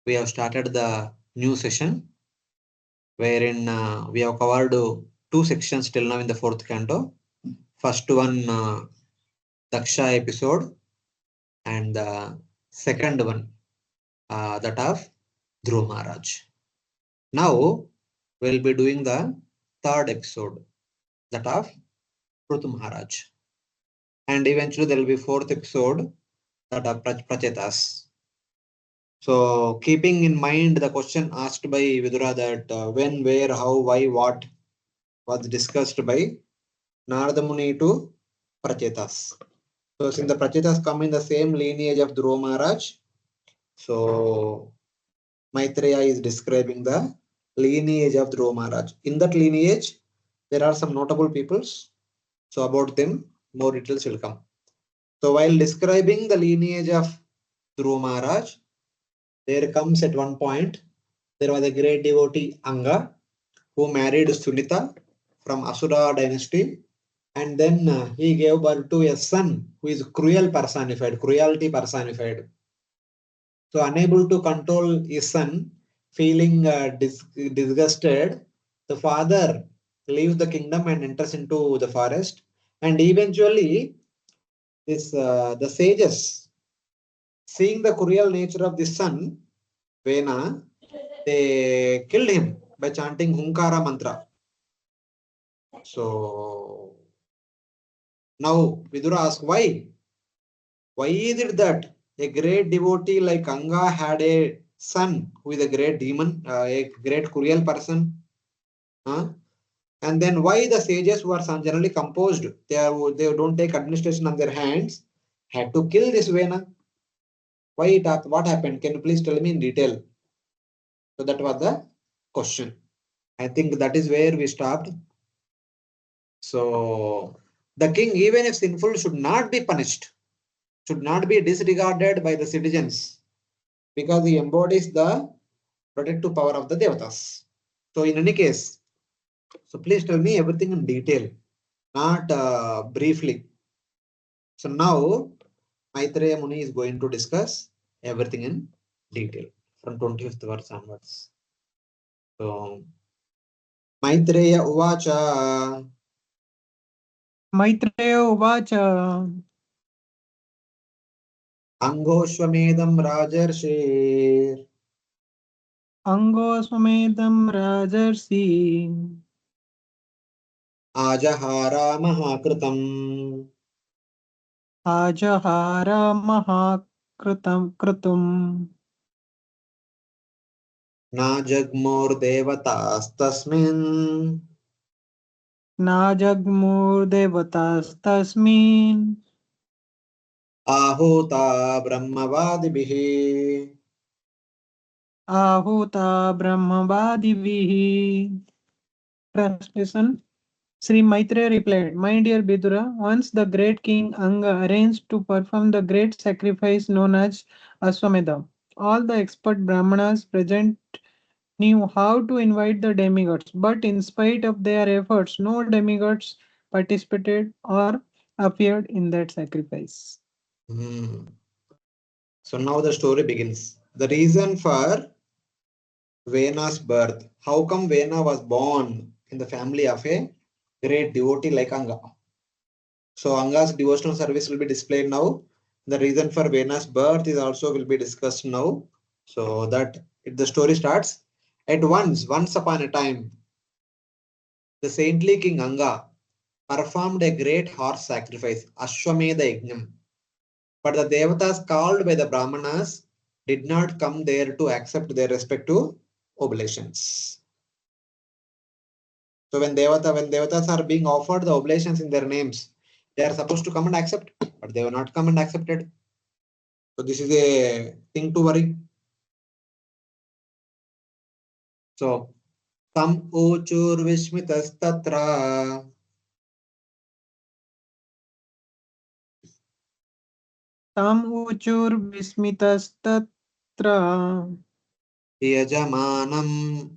we have started the new session wherein we have covered two sections till now in the fourth canto. First one, Daksha episode, and the second one, that of Dhruv Maharaj. Now we'll be doing the third episode, that of Prutu Maharaj. And eventually there will be fourth episode, that of Prachetas. So keeping in mind the question asked by Vidura that when, where, how, why, what was discussed by Narada Muni to Prachetas. So since the Prachetas come in the same lineage of Dhruva Maharaj, so Maitreya is describing the lineage of Dhruva Maharaj. In that lineage, there are some notable peoples. So about them, more details will come. So while describing the lineage of Dhruva Maharaj, there comes at one point, there was a great devotee Anga who married Sunita from Asura dynasty, and then he gave birth to a son who is cruelty personified. So unable to control his son, feeling disgusted, the father leaves the kingdom and enters into the forest. And eventually, the sages, seeing the cruel nature of the son, Vena, they killed him by chanting Hunkara mantra. So now Vidura asks why? Why is it that a great devotee like Anga had a son who is a great demon, a great cruel person? And then why the sages who are generally composed, they don't take administration on their hands, had to kill this Vena? What happened? Can you please tell me in detail? So that was the question. I think that is where we stopped. So the king, even if sinful, should not be punished, should not be disregarded by the citizens, because he embodies the protective power of the devatas. So in any case, so please tell me everything in detail, not briefly. So now Maitreya Muni is going to discuss everything in detail from 20th verse onwards. So Maitreya Uvacha Maitreya Uvacha Angoshwamedam Rajarshir Angoswamedam Rajarsi Ajahara Mahakritam Ajahara Mahakrutum Na Jagmur Devatastasmin Najagmurdevatastasmin Ahuta Brahmavadibihi. Ahuta Brahmavadivihi. Translation. Sri Maitreya replied, My dear Bidura, once the great king Anga arranged to perform the great sacrifice known as Asvamedha. All the expert Brahmanas present knew how to invite the demigods, but in spite of their efforts, no demigods participated or appeared in that sacrifice. Hmm. So now the story begins. The reason for Vena's birth. How come Vena was born in the family of a great devotee like Anga? So Anga's devotional service will be displayed now. The reason for Vena's birth is also will be discussed now. So that the story starts. At once upon a time, the saintly king Anga performed a great horse sacrifice, Asvamedha Yajnam. But the devatas called by the Brahmanas did not come there to accept their respective oblations. So when devatas are being offered the oblations in their names, they are supposed to come and accept, but they will not come and accepted. So this is a thing to worry. So tam uchur vishmitas tatra Tam uchur vismitastatra yajamanam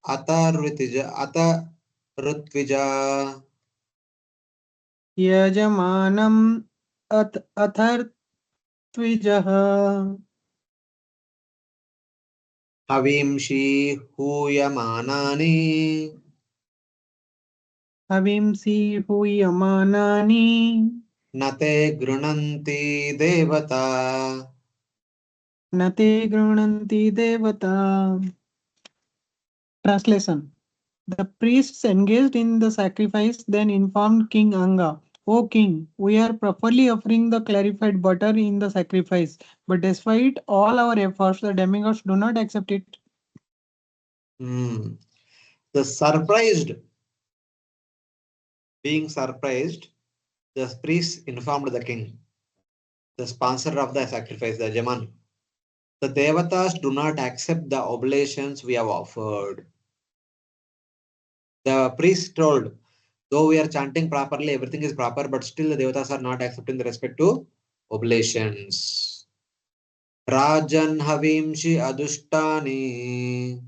atarvitvija यजमानम् अथर्त्विजः हवींषि हूयमानानि हविंसि हूयमानानि न ते गृह्णन्ति देवता. न ते गृह्णन्ति देवता. Translation. The priests engaged in the sacrifice then informed King Anga, O king, we are properly offering the clarified butter in the sacrifice, but despite all our efforts, the demigods do not accept it. Hmm. The surprised, being surprised, the priest informed the king, the sponsor of the sacrifice, the Jaman. The devatas do not accept the oblations we have offered. The priest told, though we are chanting properly, everything is proper, but still the devatas are not accepting the respect to oblations. Rajan havimshi adushtani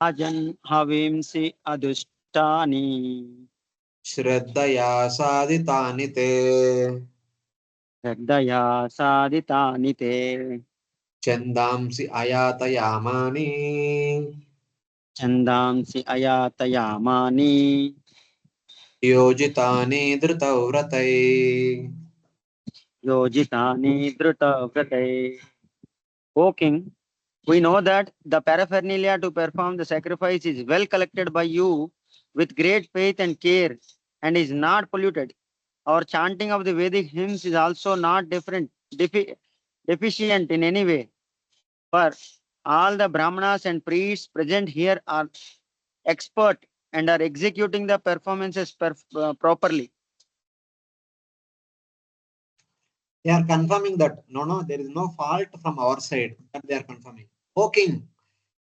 Rajan havimsi adushtani shraddhaya saditani te Hridaya saditani te chandamsi ayatayamani Chandamsi ayatayamani yojitani dhrutavratai. Yojitani drutavratai. O king, we know that the paraphernalia to perform the sacrifice is well collected by you with great faith and care and is not polluted. Our chanting of the Vedic hymns is also not deficient in any way. For all the Brahmanas and priests present here are expert and are executing the performances properly. They are confirming that no, there is no fault from our side. That they are confirming. O king,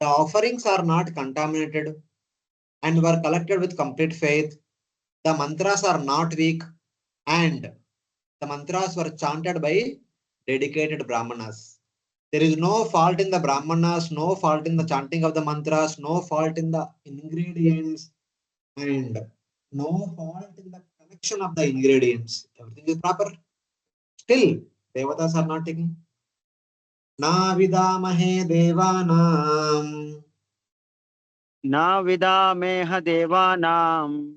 the offerings are not contaminated and were collected with complete faith. The mantras are not weak and the mantras were chanted by dedicated Brahmanas. There is no fault in the Brahmanas, no fault in the chanting of the mantras, no fault in the ingredients, and no fault in the connection of the ingredients. Everything is proper. Still, devatas are not taking. Na vidamahe devanam Na vidameha devanam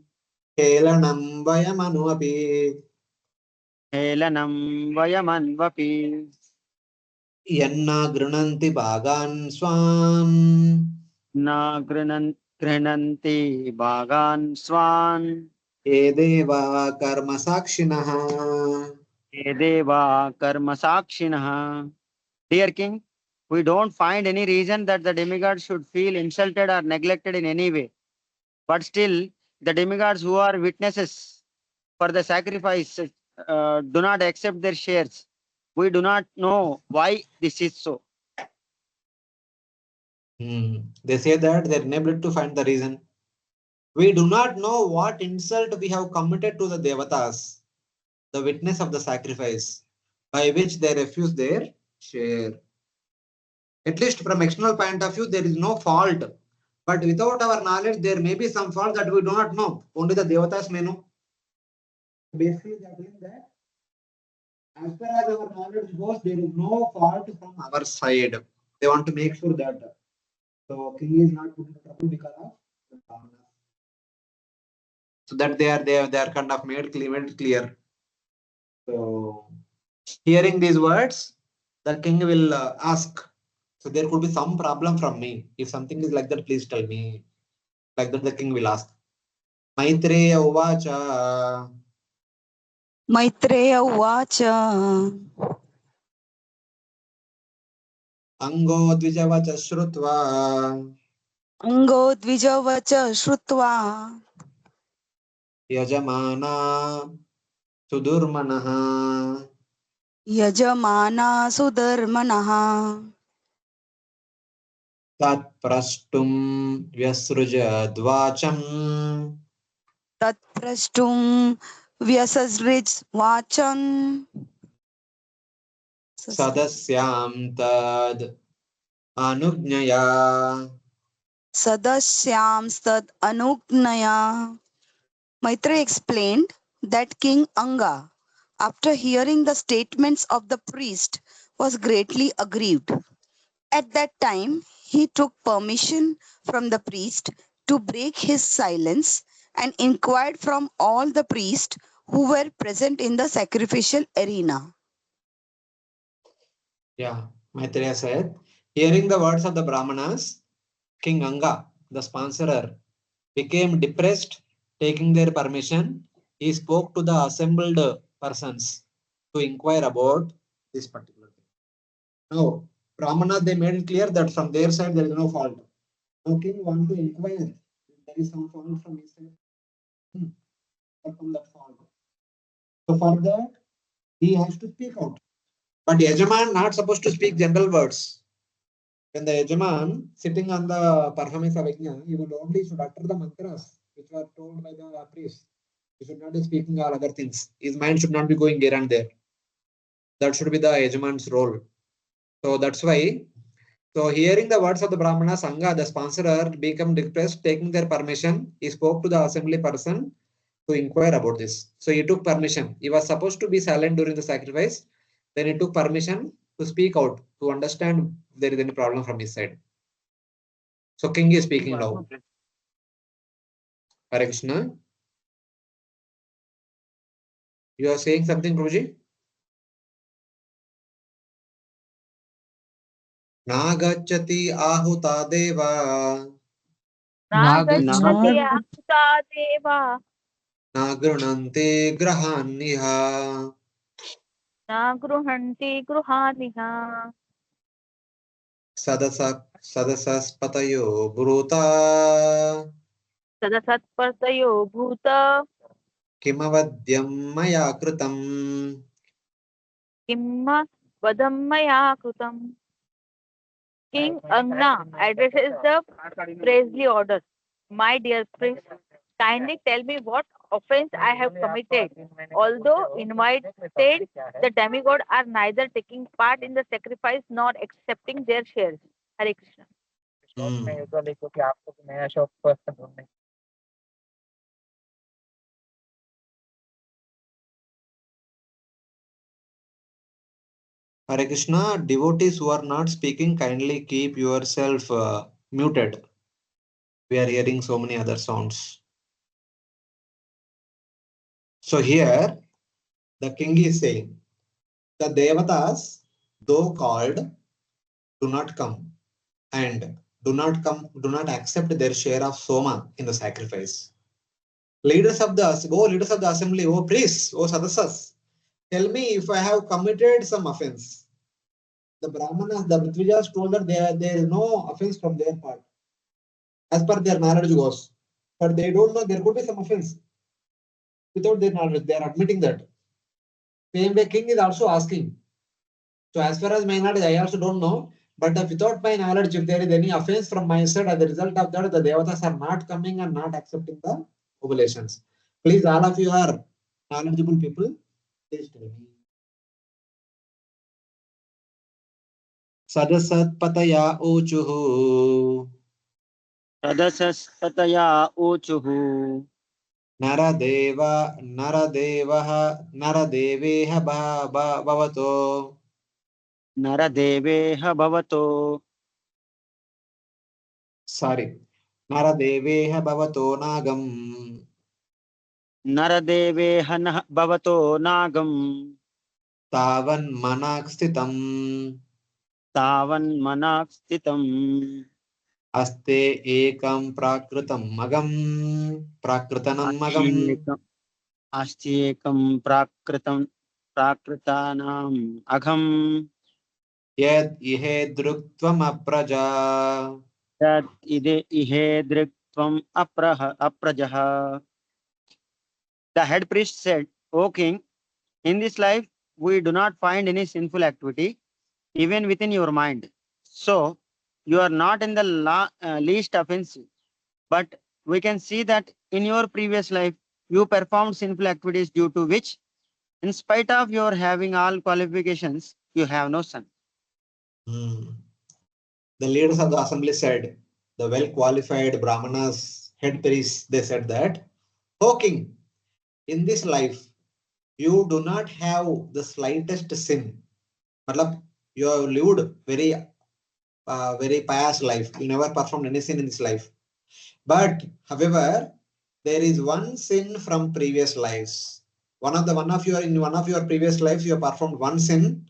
kelanam vayamanu api helanam vayamanvapi yanna grunanti bhagan swan na grinanti bhagan swan ye deva karma sakshinaha. ye deva karma sakshinaha. Dear king, we don't find any reason that the demigods should feel insulted or neglected in any way. But still, the demigods who are witnesses for the sacrifice do not accept their shares. We do not know why this is so. They say that they're unable to find the reason. We do not know what insult we have committed to the devatas, the witness of the sacrifice, by which they refuse their share. At least from external point of view, there is no fault. But without our knowledge, there may be some fault that we do not know. Only the devatas may know. Basically, they are doing that. As far as our knowledge goes, there is no fault from our side. They want to make sure that the king is not put in trouble because of the brahmanas. So that they are kind of made clear. So hearing these words, the king will ask. So there could be some problem from me. If something is like that, please tell me. Like that, the king will ask. Maitreya uvacha Maitreya उवाच ango dvijavacha shrutva अङ्गो द्विजवच श्रुत्वा yajamana sudurmanaha यजमाना सुधर्मणः tat prastum vyasrujadvacham तत्प्रष्टुं व्यससृज वाचन् sadasyam tad anugnaya. सदस्यांस्तद अनुज्ञया. Maitreya explained that King Anga, after hearing the statements of the priest, was greatly aggrieved. At that time, he took permission from the priest to break his silence and inquired from all the priests who were present in the sacrificial arena. Yeah, Maitreya said, hearing the words of the Brahmanas, King Anga, the sponsorer, became depressed. Taking their permission, he spoke to the assembled persons to inquire about this particular thing. Now, Brahmanas, they made it clear that from their side there is no fault. Now, king want to inquire if there is some fault from his side. Or from that fault. So for that, he has to speak out. But Yajman not supposed to speak general words. When the Yajman sitting on the performance of Yajna, he will only should utter the mantras which were told by the priest. He should not be speaking all other things. His mind should not be going here and there. That should be the Yajman's role. So that's why. So hearing the words of the Brahmana Anga, the sponsorer, became depressed, taking their permission. He spoke to the assembly person to inquire about this. So he took permission. He was supposed to be silent during the sacrifice. Then he took permission to speak out, to understand if there is any problem from his side. So king is speaking now. Hare Krishna. You are saying something, Prabhuji? Nagachati ahuta deva. नागच्छति आहुता देवा Nagrunante grahanniha. न गृह्णन्ति गृहानिः Sadasaspatayo bruta. सदसत्पर्तयो भूत Kimavadyam maya kritam. किं वदं मया कृतं. King Agna addresses the priestly order. My dear priest, kindly tell me what offense I have committed. Although invited, the demigod are neither taking part in the sacrifice nor accepting their shares. Hare Krishna. Hare Krishna, devotees who are not speaking, kindly keep yourself muted. We are hearing so many other sounds. So here, the king is saying, the devatas, though called, do not come and do not accept their share of soma in the sacrifice. Leaders of the assembly, oh priests, oh sadasas, tell me if I have committed some offense. The Brahmanas, the Ritvijas told that there is no offense from their part, as per their knowledge goes. But they don't know there could be some offense without their knowledge. They are admitting that. Same way, king is also asking. So as far as my knowledge, I also don't know. But without my knowledge, if there is any offense from my side, as a result of that, the devatas are not coming and not accepting the oblations. Please, all of you are knowledgeable people. Please tell me. Sadasat pataya uchuhu. तदसस्ततया ऊचुः Naradeva naradeveha bhavato. नरदेवेह भवतो Sorry. Naradeveha bhavato nagam. नरदेवेह नः भवतो नागम् Tavan manak sthitam. तावन्मना स्थितम् Aste ekam prakritam magam. Prakritanam magam. अस्त्येकं प्राकृतानाम् अघम् Yad ihe druktvam apraja. तद् इहे दृक्त्वम् अप्रजः. The head priest said, O king, in this life we do not find any sinful activity even within your mind. So you are not in the least offensive. But we can see that in your previous life you performed sinful activities due to which, in spite of your having all qualifications, you have no son. The leaders of the assembly said, the well-qualified Brahmanas, head priests, they said that, O king, in this life, you do not have the slightest sin. Matlab, you have lived very very pious life. You never performed any sin in this life. But however, there is one sin from previous lives. One of your previous lives, you have performed one sin.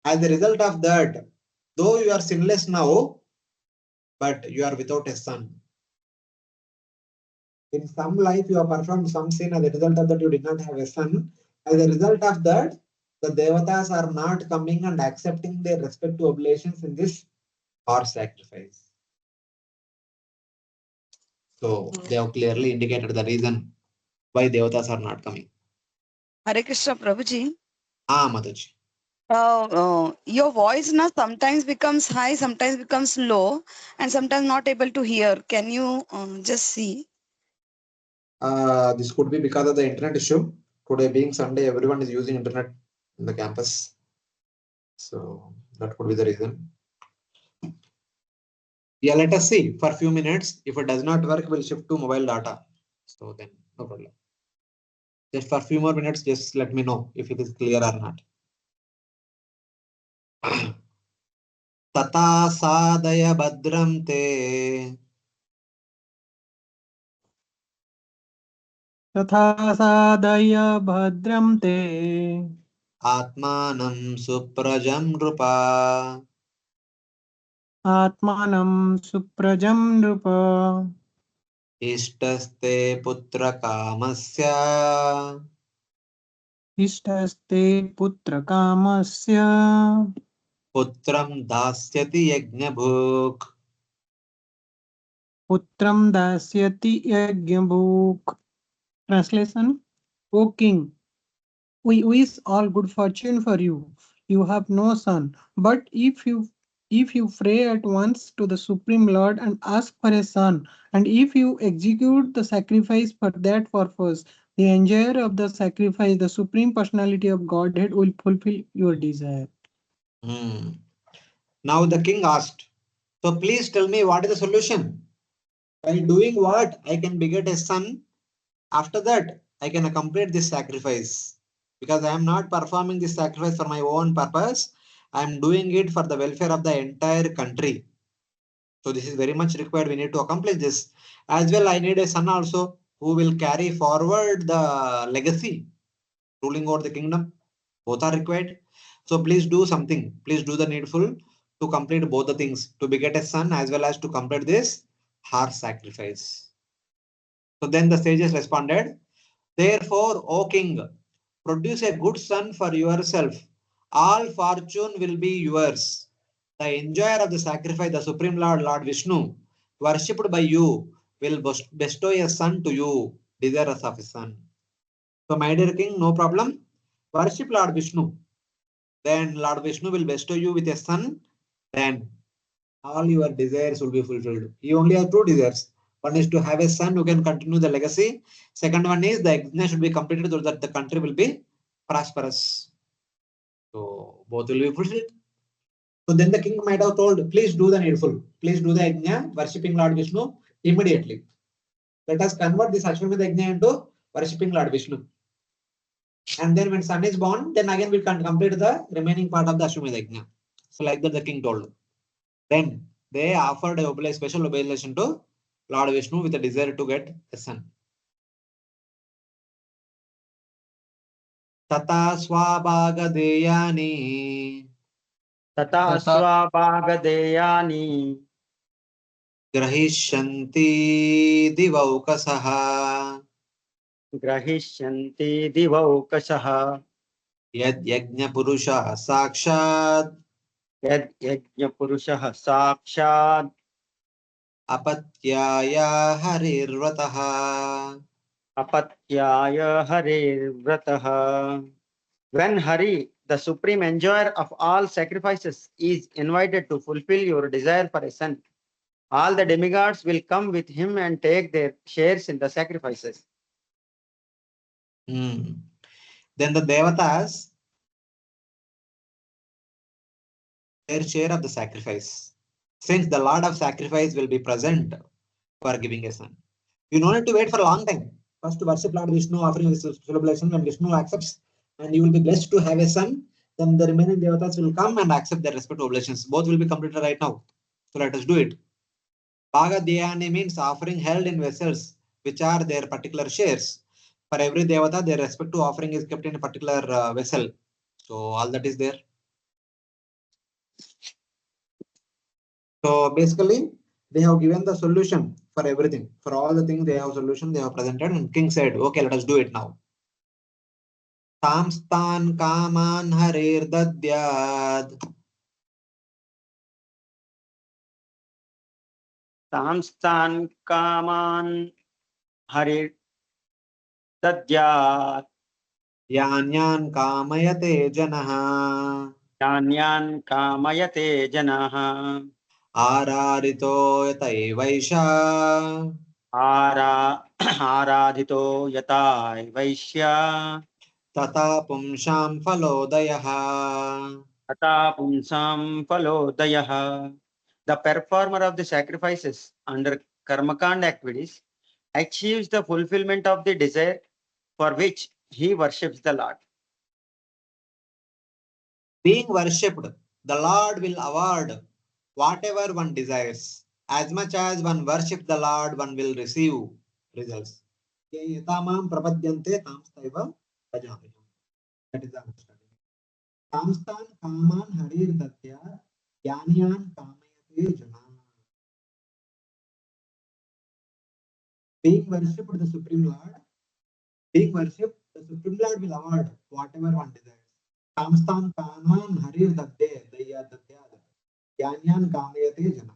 As a result of that, though you are sinless now, but you are without a son. In some life, you have performed some sin. As a result of that, you did not have a son. As a result of that, the devatas are not coming and accepting their respective oblations in this horse sacrifice. So they have clearly indicated the reason why devatas are not coming. Hare Krishna Prabhuji. Mataji. Your voice now sometimes becomes high, sometimes becomes low, and sometimes not able to hear. Can you just see? This could be because of the internet issue. Today being Sunday, everyone is using internet in the campus. So that could be the reason. Yeah, let us see for a few minutes. If it does not work, we'll shift to mobile data. So then no problem. Just for a few more minutes, just let me know if it is clear or not. Tata sadaya badram te तथा साधय भद्रं ते atmanam suprajam nrupa आत्मानं सुप्रजं नृप ishtaste putra kamasya इष्टस्ते पुत्रकामस्य putram dasyati yajnabhuk. पुत्रं दास्यति यज्ञभुक्. Translation: O king, we wish all good fortune for you. You have no son, but if you pray at once to the Supreme Lord and ask for a son, and if you execute the sacrifice for that purpose, the enjoyer of the sacrifice, the Supreme Personality of Godhead, will fulfill your desire. Now the king asked, so please tell me what is the solution? By doing what I can beget a son. After that, I can complete this sacrifice. Because I am not performing this sacrifice for my own purpose. I am doing it for the welfare of the entire country. So this is very much required. We need to accomplish this. As well, I need a son also who will carry forward the legacy, ruling over the kingdom. Both are required. So please do something. Please do the needful to complete both the things, to beget a son as well as to complete this horse sacrifice. So then the sages responded, therefore, O king, produce a good son for yourself. All fortune will be yours. The enjoyer of the sacrifice, the Supreme Lord, Lord Vishnu, worshipped by you, will bestow a son to you, desirous of a son. So, my dear king, no problem. Worship Lord Vishnu. Then Lord Vishnu will bestow you with a son. Then all your desires will be fulfilled. You only have two desires. One is to have a son who can continue the legacy. Second one is the Yajna should be completed so that the country will be prosperous. So both will be fulfilled. So then the king might have told, please do the needful. Please do the Yajna, worshipping Lord Vishnu immediately. Let us convert this Asvamedha Yajna into worshipping Lord Vishnu. And then when son is born, then again we can complete the remaining part of the Asvamedha Yajna. So like that the king told. Then they offered a special oblation to Lord Vishnu with a desire to get a son. Tata swabhagadeyani तथा स्वाभागधेयानि grahishyanti divaukasaha ग्रहीष्यन्ति दिवौकशः yad yajna purusha sakshat यद् यज्ञपुरुषः साक्षात् apatyaya harirvataha. अपत्याय हरिर्व्रतः. When Hari, the supreme enjoyer of all sacrifices, is invited to fulfill your desire for a son, all the demigods will come with him and take their shares in the sacrifices. Then the devatas their share of the sacrifice, since the Lord of sacrifice will be present for giving a son. You don't need to wait for a long time. First to worship Lord Vishnu, offering this celebration. When Vishnu accepts, and you will be blessed to have a son, then the remaining devatas will come and accept their respective oblations. Both will be completed right now. So let us do it. Bhagadhyani means offering held in vessels, which are their particular shares. For every devata, their respective offering is kept in a particular vessel. So all that is there. So basically, they have given the solution for everything. For all the things, they have solution, they have presented, and king said, okay, let us do it now. Tamstan kaman harir dadyad. Tamstan kaman harir dadyat. Yanyan kamayate janaha. Yanyan kamayate janaha. Ararito yatai vaisha. Aradhito yata vaishya. Tata pumsham phalodayaha. Tata punsam phalodayaha. The performer of the sacrifices under karmakand activities achieves the fulfillment of the desire for which he worships the Lord. Being worshipped, the Lord will award whatever one desires. As much as one worships the Lord, one will receive results. Yatamam prapadyante tamstaiva bhajamiham. That is the understanding. Tamstan kaman harir datya yanyan kamayate jana. Being worshipped the Supreme Lord, being worshipped, the Supreme Lord will award whatever one desires. Tamstan kaman harir datya daya datya yanyan kamayate jana.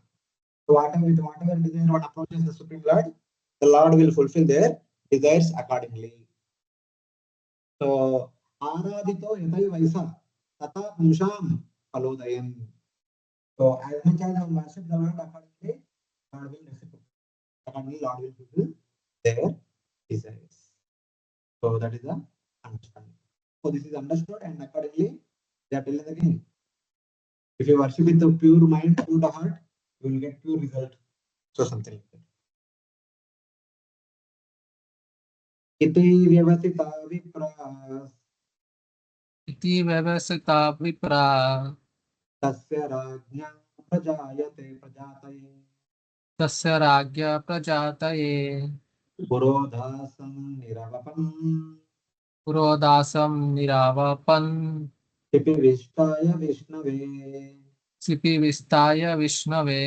So whatever desire one approaches the Supreme Lord, the Lord will fulfill their desires accordingly. So Aradito yatai vaisa tata pumsham phalodayam. So as much as one worship the Lord accordingly, Lord will reciprocate. Accordingly, Lord will fulfill their desires. So that is the understanding. So this is understood, and accordingly, they are telling the king. If you worship with the pure mind, pure heart, you will get pure result. So something like that. Iti vyavasita vipras इति व्यवसिता विप्रा tasya rajna prajayate prajataye तस्य राज्ञा प्रजातये purodhasam niravapam पुरोदासं निरावपन् tipivistaya vishnave. सिपिविस्ताय विष्णवे.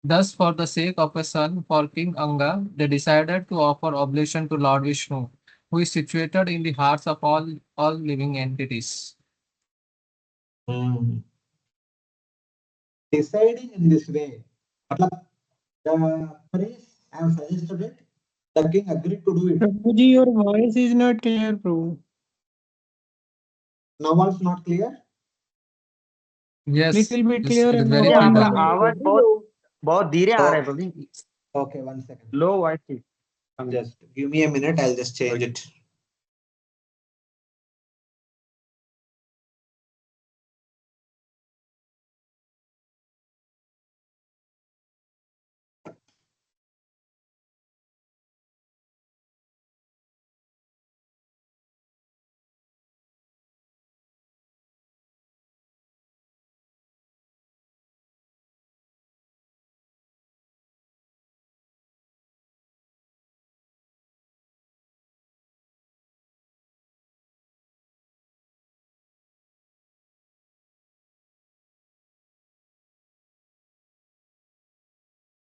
Thus, for the sake of a son for King Anga, they decided to offer oblation to Lord Vishnu, who is situated in the hearts of all living entities. Deciding in this way, the priest have suggested it, the king agreed to do it. Prabhuji, your voice is not clear, Prabhu. Now also not clear? Yes, Little bit it clear is and very more आपका feeble. आवाज बहुत धीरे आ रहा है प्रभु जी. Okay, 1 second. Low voice. Just give me a minute, I'll just change it.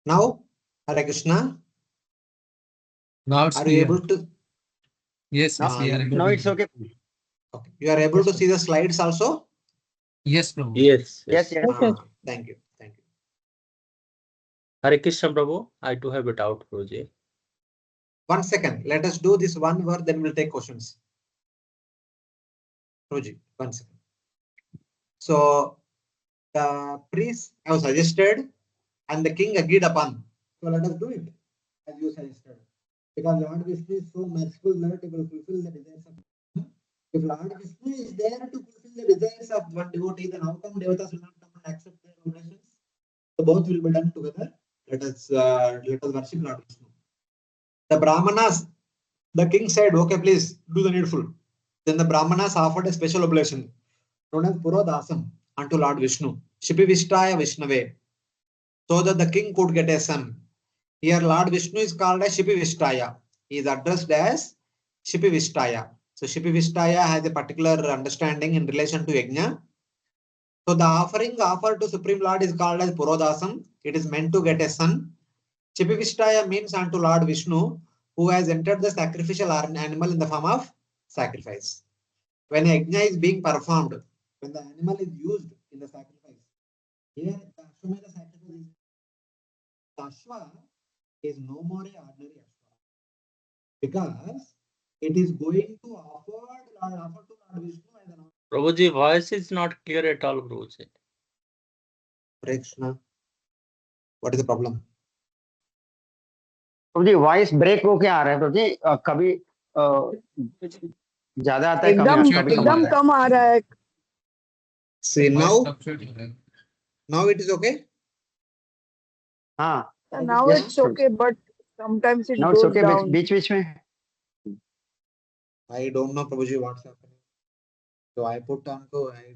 Now, Hare Krishna, Now it's are you clear. able to? Yes, yes, we are able No, to it's hear. okay. Okay. You are able Yes, to sir. see the slides also? Yes, Prabhu. Yes, Yes, yes. yes. Yes. Thank you. Thank you. Hare Krishna Prabhu, I too have a doubt, Prabhuji. 1 second. Let us do this one word, then we'll take questions. Roji, 1 second. So the priest have suggested and the king agreed upon. So let us do it as you suggested. Because Lord Vishnu is so merciful that he will fulfill the desires of. If Lord Vishnu is there to fulfill the desires of one devotee, then how come devatas will not come and accept their oblations? So both will be done together. Let us worship Lord Vishnu. The Brahmanas, the king said, okay, please do the needful. Then the Brahmanas offered a special oblation known as Purodasam unto Lord Vishnu. Shipivishtaya Vishnave. so that the king could get a son. Here Lord Vishnu is called as Shipivishtaya. He is addressed as Shipivishtaya. So Shipivishtaya has a particular understanding in relation to Yajna. So the offering offered to Supreme Lord is called as Purodasam. It is meant to get a son. Chipivishtaya means unto Lord Vishnu, who has entered the sacrificial animal in the form of sacrifice. When a yajna is being performed, when the animal is used in the sacrifice, here the Asvamedha sacrifice is the Ashwa is no more a ordinary Ashwa because it is going to offer to Lord Vishnu as an Prabhuji, voice is not clear at all, Prabhuji. Hare Krishna. What is the problem? Prabhu ji voice break होके आ रहा है प्रभु जी कभी ज्यादा आता है कम एकदम कभी कम एकदम आता है कम आ रहा है. See Voice now, fluctuate हो रहा है. now it is okay. हाँ Now yes it's okay, but sometimes it now it's goes okay down. बीच बीच में I don't know, Prabhuji, what's happening. So I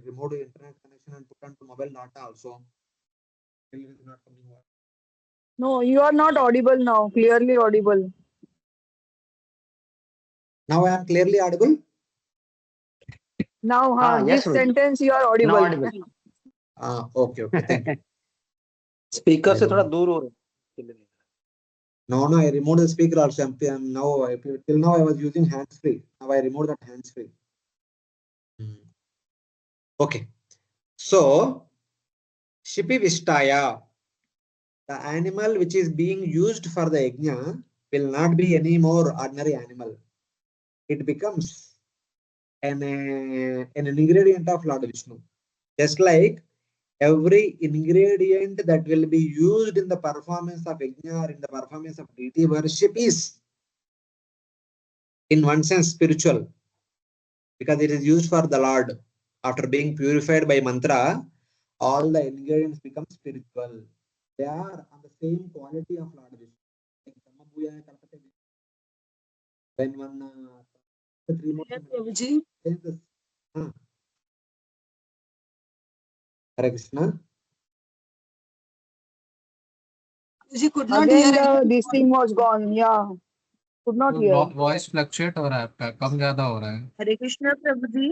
removed the internet connection and put onto mobile data also. Still it is not coming over. No, you are not audible now. Clearly audible. Now I am clearly audible. Now, हाँ this yes Prabhu ji sentence you are now audible. Audible Okay, thank you. Speaker I से थोड़ा don't- दूर हो रहे. No, I removed the speaker also. Till now I was using hands free. Now I removed that hands free. Okay. So Shipi Vishtaya, the animal which is being used for the yajna will not be any more ordinary animal. It becomes an ingredient of Lord Vishnu. Just like every ingredient that will be used in the performance of yajna or in the performance of deity worship is in one sense spiritual because it is used for the Lord. After being purified by mantra, all the ingredients become spiritual. They are on the same quality of Lord Vishnu. Like Brahma Kalpate, when one three more Prabhuji, says this. Hare Krishna. Prabhuji could not Again, hear this thing was gone. Yeah, could not hear. Voice fluctuate हो रहा है आपका, कम ज्यादा हो रहा है. हरे कृष्णा प्रभु जी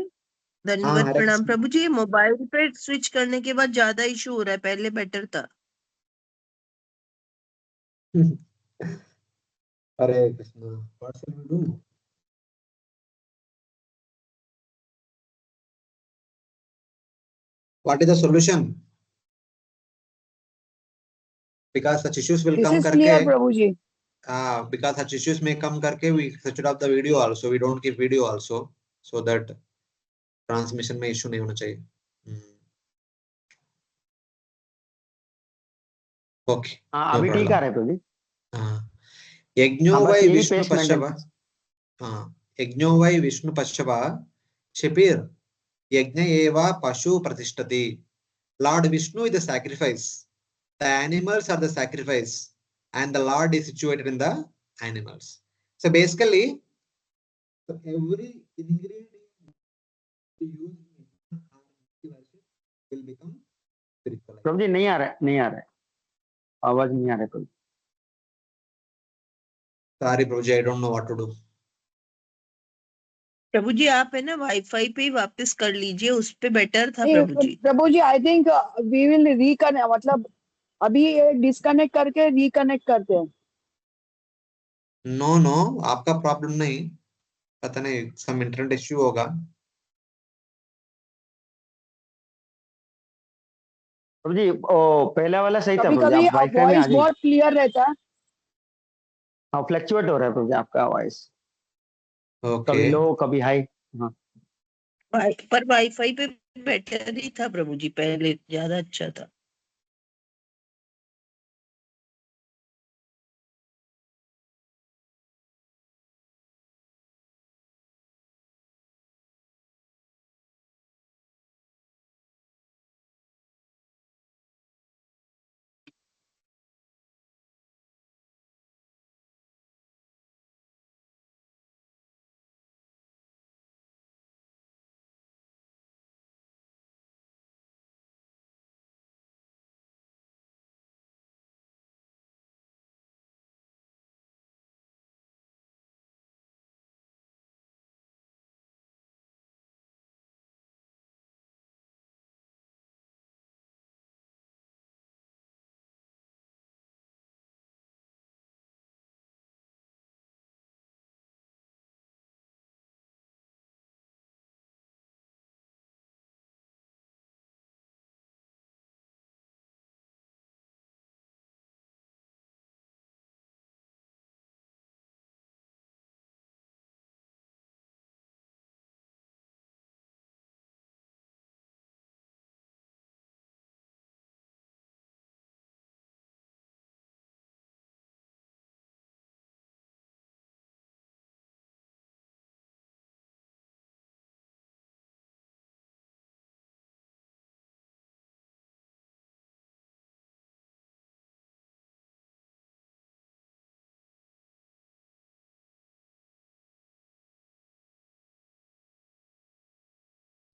धन्यवाद Hare प्रणाम Krishna. प्रभु जी ये मोबाइल पे स्विच करने के बाद ज्यादा इशू हो रहा है पहले बेटर था Hare Krishna. What shall we do? What is the solution? Because such issues will This come is clear, karke. Prabhuji. Because such issues may come karke, we switch off the video also. We don't keep video also, so that transmission में issue नहीं होना चाहिए. Okay, हाँ no अभी ठीक आ problem. रहा है प्रभु जी यज्ञो हाँ वै बस यही विष्णु पेस्ट मेंटेन पश्यव. यज्ञो वै विष्णु पश्यव क्षिपिर यज्ञ एव पशु प्रतिष्ठति. Lord Vishnu is the sacrifice. The animals are the sacrifice, and the Lord is situated in the animals. So basically, every ingredient we use in worship will become spiritual. प्रभु जी नहीं आ रहा है नहीं आ रहा है आवाज नहीं आ रहा है प्रभु Sorry, Prabhuji, I don't know what to do. प्रभु जी आप है ना वाईफाई पे ही वापस कर लीजिए उस पे बेटर था नहीं, प्रभु जी Prabhuji, I think we will reconnect. मतलब अभी डिस्कनेक्ट करके रिकनेक्ट करते हैं. No, no, आपका प्रॉब्लम नहीं. पता नहीं, some internet issue होगा. प्रभु जी ओ पहला वाला सही था कभी प्रभु जी कभी आप वाईफाई में आ वॉइस जाइए बहुत क्लियर रहता है. हाँ फ्लक्चुएट हो रहा है प्रभु जी आपका वॉइस कभी Okay. लो कभी हाई हाँ पर वाईफाई पे बेटर ही था प्रभु जी पहले ज्यादा अच्छा था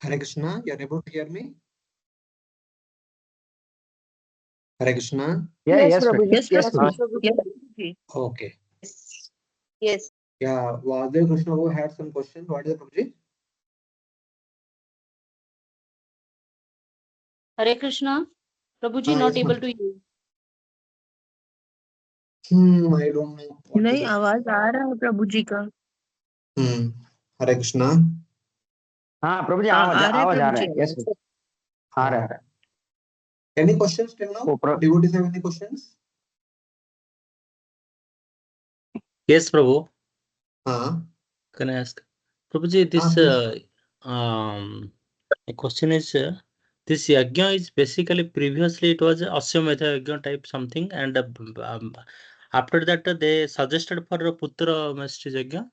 Hare Krishna, you are able to hear me? Hare Krishna. Yeah, yes, Yes, yes, Prabhuji. Yes. Okay. Yes. Yeah, Vaibhav Krishna who had some question. What is the Prabhuji? Hare Krishna. Prabhuji not Yes, able ma'am. to hear. I don't know. What is नहीं it? आवाज आ रहा है प्रभु जी का Hare Krishna. हाँ प्रभु जी हाँ, आवाज आ रहा है आवाज आ प्रभु रहा जी है, यस आ रहा है। Any questions till now? Oh, Devotees have any questions? Yes, Prabhu. Can I ask? Prabhuji, this please. a question is this yajna is basically previously it was Asvamedha yajna type something, and after that they suggested for Putra Mastri yajna.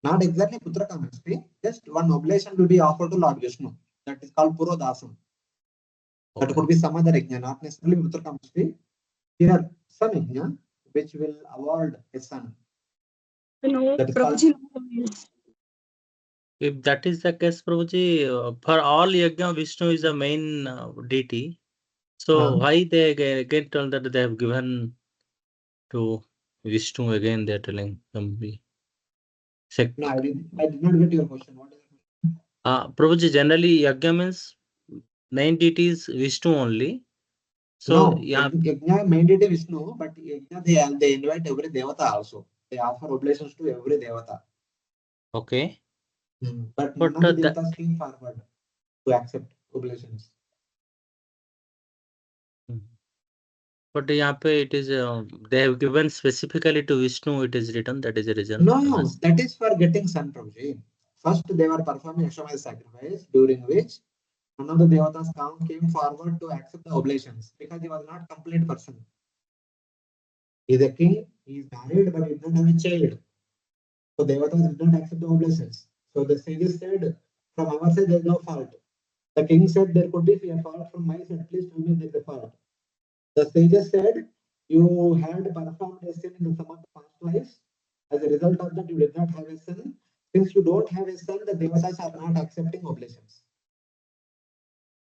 Not exactly Putra Kamastri, just one oblation will be offered to Lord Vishnu. That is called Purodasam. That could be some other yajna, not necessarily Putra Kamastri. Here, some yajna which will award a son. That is called. If that is the case, Prabhuji, for all yajna, Vishnu is the main deity. So why they again told that they have given to Vishnu again? They are telling some. No, I did not get your question. What is it? Prabhuji, generally yajna means main deity is Vishnu only. So No, yeah, yajna main deity Vishnu, but yajna they invite every devata also. They offer oblations to every devata. okay. But none of the devatas came forward to accept oblations. But यहाँ पे it is they have given specifically to Vishnu. It is written, that is the reason. No, that is for getting son, Prabhuji. First, they were performing Asvamedha sacrifice, during which none of the devatas came forward to accept the oblations because he was not complete person. He is a king, he is married, but he did not have a child. So devatas did not accept the oblations. So the sages said, from our side, there is no fault. The king said, there could be a fault from my side. Please tell me there is a fault. The sages said, you had performed a sin in some of the past lives. As a result of that, you did not have a son. Since you don't have a son, the devatas are not accepting oblations.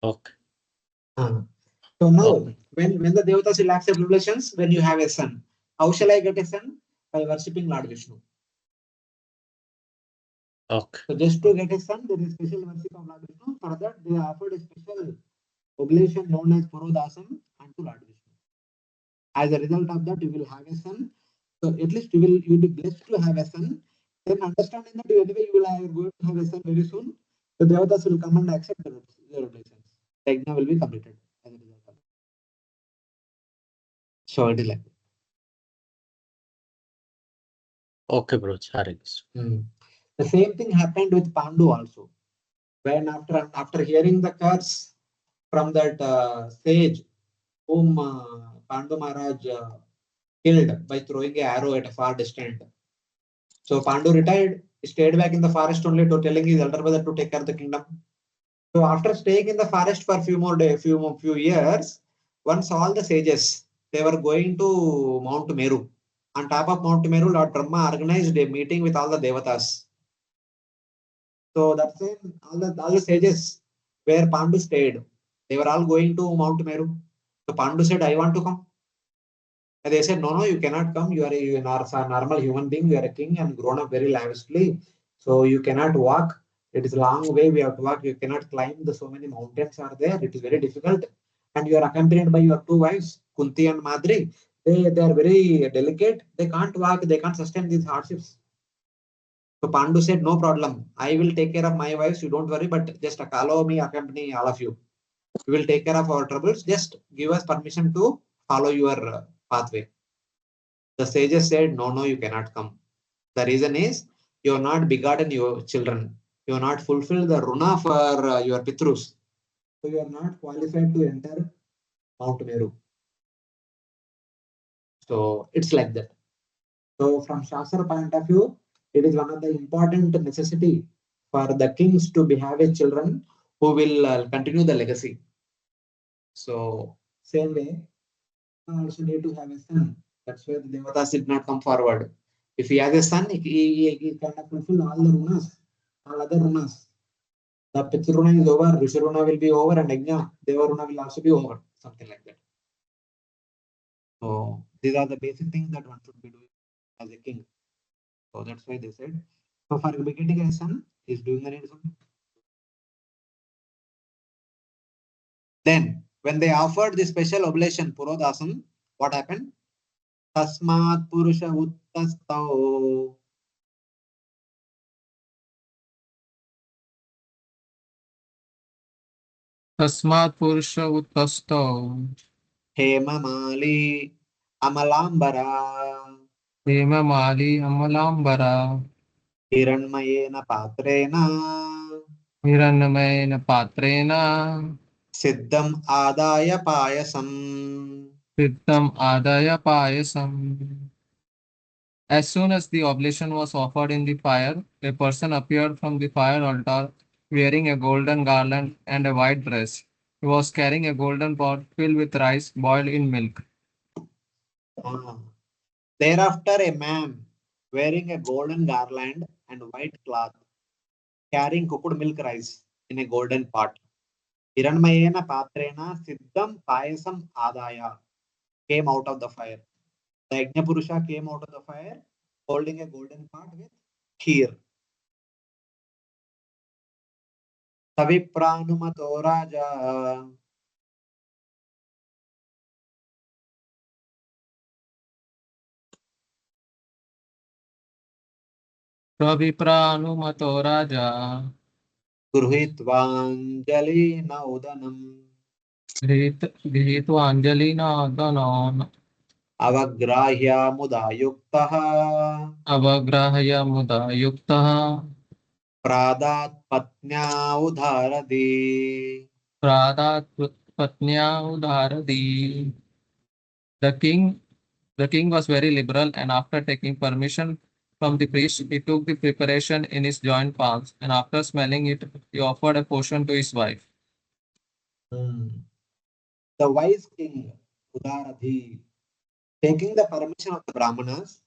Okay. So now, when the devatas will accept oblations, when you have a son, how shall I get a son? By worshipping Lord Vishnu. Okay. So just to get a son, there is special worship of Lord Vishnu. For that, they offered a special oblation known as Purodasam unto Lord Vishnu. As a result of that, you will have a son. So at least you will be blessed to have a son. Then understanding that anyway you will going to have a son very soon, the devatas will come and accept your oblations. The yajna will be completed as a result of it. So it is like that. Okay, bro. The same thing happened with Pandu also. When after hearing the curse from that sage whom Pandu Maharaj killed by throwing an arrow at a far distance. So Pandu retired, stayed back in the forest only to telling his elder brother to take care of the kingdom. So after staying in the forest for few years, once all the sages they were going to Mount Meru. On top of Mount Meru, Lord Brahma organized a meeting with all the devatas. So that's when all the sages where Pandu stayed, they were all going to Mount Meru. So Pandu said, I want to come. And they said, no, you cannot come. You are a normal human being. You are a king and grown up very lavishly. So you cannot walk. It is a long way we have to walk. You cannot climb. So many mountains are there. It is very difficult. And you are accompanied by your two wives, Kunti and Madri. They are very delicate. They can't walk. They can't sustain these hardships. So Pandu said, no problem. I will take care of my wives. You don't worry, but just allow me accompany all of you. We will take care of our troubles. Just give us permission to follow your pathway. The sages said, no, you cannot come. The reason is you have not begotten your children. You have not fulfilled the runa for your pitrus. So you are not qualified to enter Mount Meru. So it's like that. So from Shastra point of view, it is one of the important necessity for the kings to have a children who will continue the legacy. So same way, also need to have a son. That's why the devatas did not come forward. If he has a son, he cannot fulfill all the runas, all other runas. The Pitruna is over, Risharuna will be over, and Yajna, Devaruna will also be over. Something like that. So these are the basic things that one should be doing as a king. So that's why they said. So for begetting a son, he's doing the needful. Then, when they offered the special oblation, Purodasam, what happened? Tasmat Purusha Uttastao. Tasmat Purusha Uttasto. Hema Mali Amalambara. Hema Mali Amalambara. Hiranmayena Patrena. Hiranmayena Patrena. Siddham Adaya Payasam. Siddham Adaya Payasam. As soon as the oblation was offered in the fire, a person appeared from the fire altar wearing a golden garland and a white dress. He was carrying a golden pot filled with rice boiled in milk. Thereafter, a man wearing a golden garland and white cloth, carrying cooked milk rice in a golden pot. Hiranmayena Patrena Siddham Payasam Adaya came out of the fire. The Yajna Purusha came out of the fire holding a golden pot with kheer. Savipranumato Raja. Pravipranumato Raja. Gruhitvanjali Naudanam. Gihitvanjalina Danon. Avagrahya Mudayuktaha. Avagrahya Muda Yuktaha. Pradat Patnya Udharadi. Pradat Patnya Udharadi. The king was very liberal, and after taking permission from the priest, he took the preparation in his joint palms, and after smelling it, he offered a portion to his wife. The wise king, Udaradhi, taking the permission of the Brahmanas,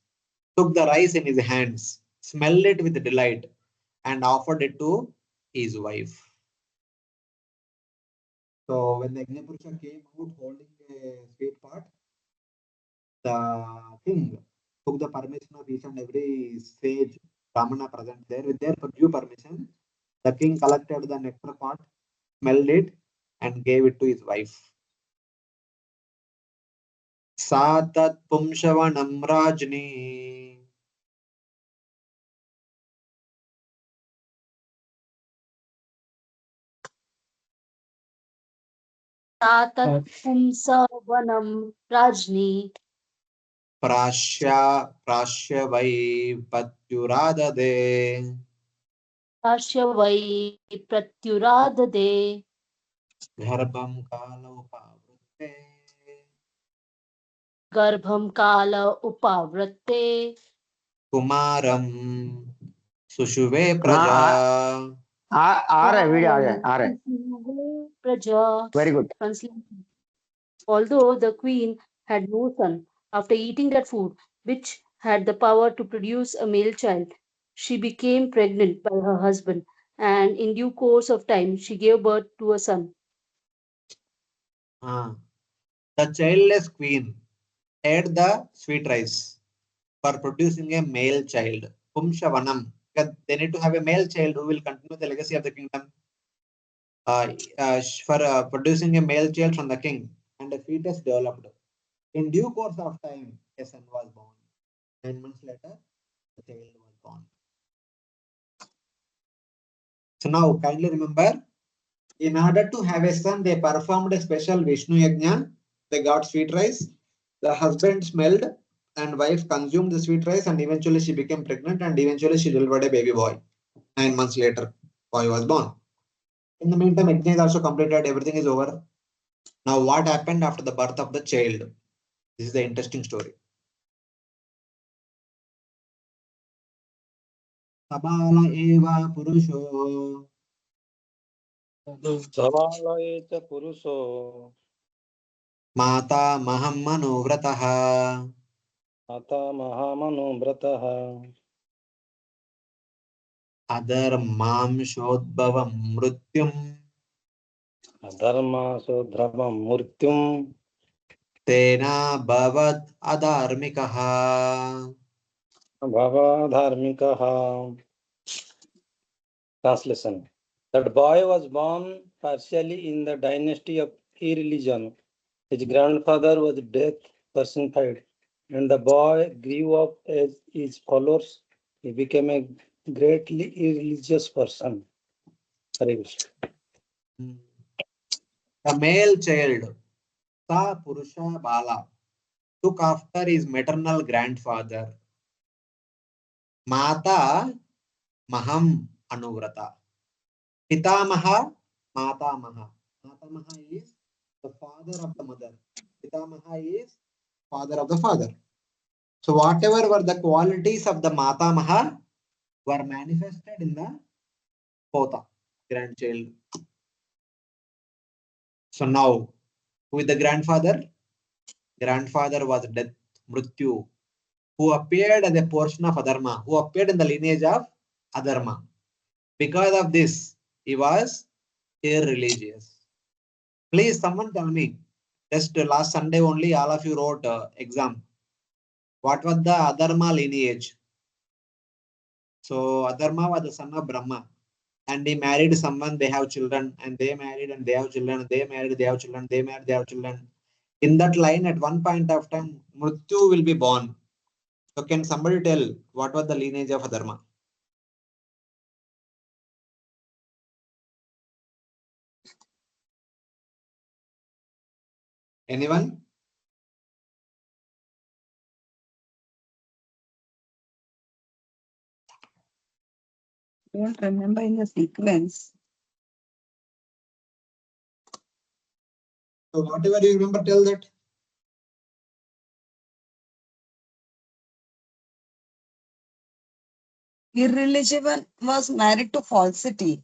took the rice in his hands, smelled it with delight, and offered it to his wife. So when the Yajna came out holding a sweet pot, the king took the permission of each and every sage Brahmana present there with their due permission. The king collected the nectar pot, smelled it, and gave it to his wife. Satat Pumshavanam Rajni. तातत् पुंसवनं राज्ञी Prashya Vaibhav भाष्य वै प्रत्युराददे Garbham Kala Upavrutte गर्भं काल उपावृत्ते Kumaram Sushuve हाँ Praja. आ रहा है video आ रहा है प्रजा. Very good Translation. Although the queen had no son, after eating that food, which had the power to produce a male child, she became pregnant by her husband, and in due course of time, she gave birth to a son. The childless queen ate the sweet rice for producing a male child. Pumshavanam. Because they need to have a male child who will continue the legacy of the kingdom. For producing a male child from the king, and a fetus developed. In due course of time, a son was born. 9 months later, the child was born. So now, kindly remember, in order to have a son, they performed a special Vishnu Yajna. They got sweet rice. The husband smelled and wife consumed the sweet rice, and eventually she became pregnant, and eventually she delivered a baby boy. 9 months later, boy was born. In the meantime, Yajna is also completed. Everything is over. Now, what happened after the birth of the child? This is the interesting story. Sabala eva purusho सवालये च पुरुषो mata maham manovratah माता महामनुव्रतः Adharmam shodbhavam mrutyum अधर्मासोध्रवं मृत्युं tena bhavat adharmikaha. भवाधार्मिकः. Translation. That boy was born partially in the dynasty of irreligion. His grandfather was death personified, and the boy grew up as his followers. He became a greatly irreligious person. Hare Krishna. The male child, Sa Purusha Bala, took after his maternal grandfather, Mata Maham Anuvrata. Pitamaha, Matamaha. Matamaha is the father of the mother. Pitamaha is father of the father. So whatever were the qualities of the Matamaha were manifested in the Pota, grandchild. So now, who is the grandfather? Grandfather was death, Mrityu, who appeared as a portion of Adharma, who appeared in the lineage of Adharma. Because of this, he was irreligious. Please, someone tell me. Just last Sunday only, all of you wrote exam. What was the Adharma lineage? So Adharma was the son of Brahma, and he married someone. They have children, and they married, and they have children. They married, they have children. They married, they have children. In that line, at one point of time, Mrityu will be born. So can somebody tell what was the lineage of Adharma? Anyone? Don't remember in the sequence. So whatever you remember, tell that. Irreligion was married to falsity.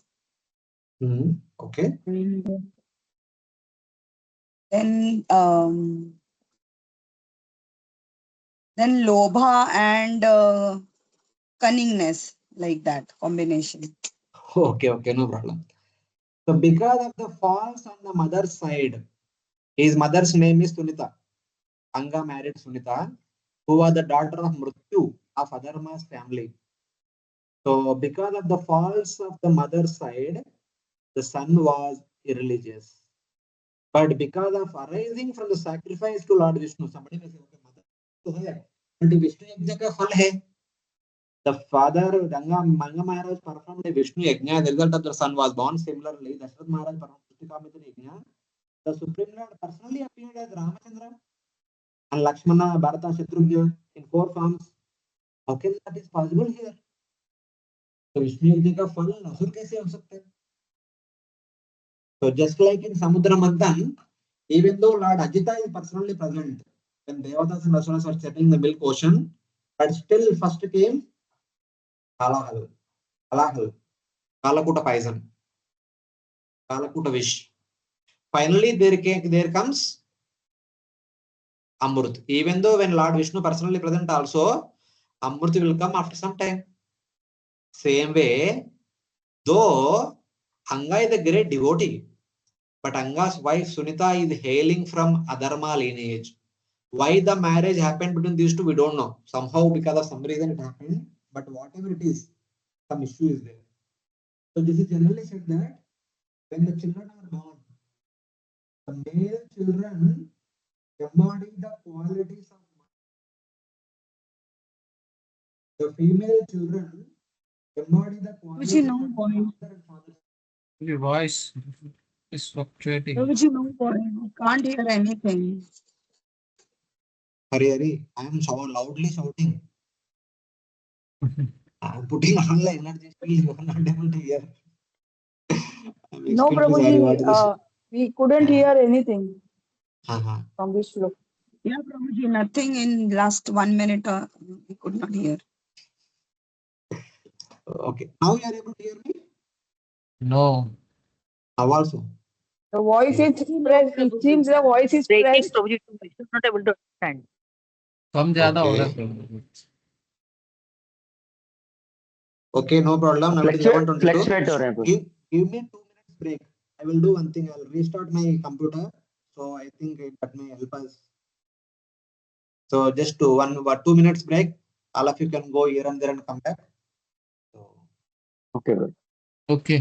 Okay. And then lobha and cunningness, like that combination. Okay, no problem. So because of the false on the mother's side, his mother's name is Sunita. Anga married Sunita, who was the daughter of Mrityu of Adharma's family. So because of the false of the mother's side, the son was irreligious. But because of arising from the sacrifice to Lord Vishnu, somebody may say, okay, mother तो है, but Vishnu यज्ञ का फल है. The father Anga Maharaj performed a Vishnu yajna. The result of the son was born. Similarly, Dashrath Maharaj performed Pushtikamitra yajna. The Supreme Lord personally appeared as Ramachandra and Lakshmana, Bharata, Shatrugya in 4 forms. How can that is possible here? So Vishnu yajna का फल असुर कैसे हो सकता है? So just like in Samudra Manthan, even though Lord Ajita is personally present when Devatas and Asuras are settling the milk ocean, but still first came Kalahal, Kalakuta poison, Kalakuta wish. Finally, there comes Amrut. Even though when Lord Vishnu personally present also, Amrut will come after some time. Same way, though Anga is a great devotee, but Anga's wife Sunita is hailing from Adharma lineage. Why the marriage happened between these two, we don't know. Somehow, because of some reason, it happened. But whatever it is, some issue is there. So this is generally said that when the children are born, the male children embody the qualities of the female children embody the qualities No of boy. father and father. Your voice is fluctuating. No boy. Can't hear anything. Hari, I am so loudly shouting. I am putting all the energy, still you are not able to hear. I'm No, extremely sorry. What is this? we couldn't hear anything Uh-huh. from this floor. Yeah, Prabhuji, nothing in last 1 minute. We could not hear. Okay. Now you are able to hear me? No. Now also. The voice is pressed. It seems the voice is Breaking, pressed. Prabhuji, not able to understand. कम ज्यादा हो Okay. रहा है. Okay, no problem. Now it is 11:22. Fluctuate हो रहे हैं कुछ. Give me 2 minutes break. I will do one thing. I will restart my computer. So I think that may help us. So just 2 minutes break. All of you can go here and there and come back. So. Okay. Okay.